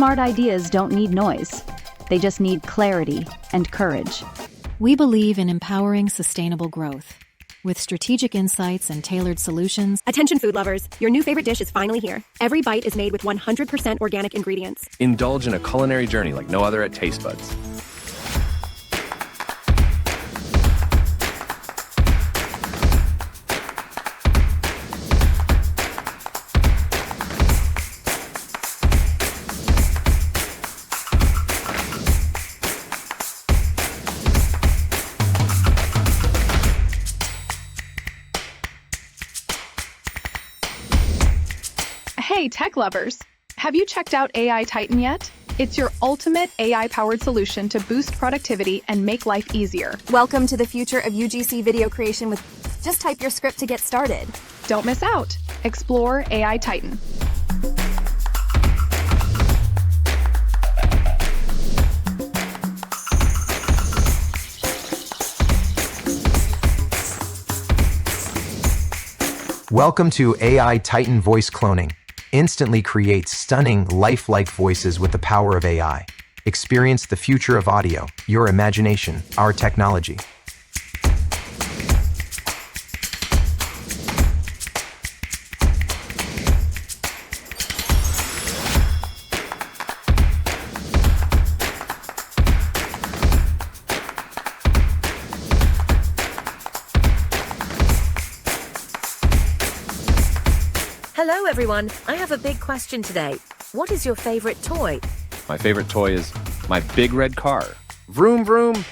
Smart ideas don't need noise. They just need clarity and courage. We believe in empowering sustainable growth. With strategic insights and tailored solutions, Attention food lovers, your new favorite dish is finally here. Every bite is made with 100% organic ingredients. Indulge in a culinary journey like no other at Taste Buds. Hey, tech lovers! Have you checked out AI Titan yet? It's your ultimate AI-powered solution to boost productivity and make life easier. Welcome to the future of UGC video creation with just type your script to get started. Don't miss out. Explore AI Titan. Welcome to AI Titan Voice Cloning. Instantly creates stunning, lifelike voices with the power of AI. Experience the future of audio, your imagination, our technology. Hello everyone, I have a big question today. What is your favorite toy? My favorite toy is my big red car. Vroom vroom!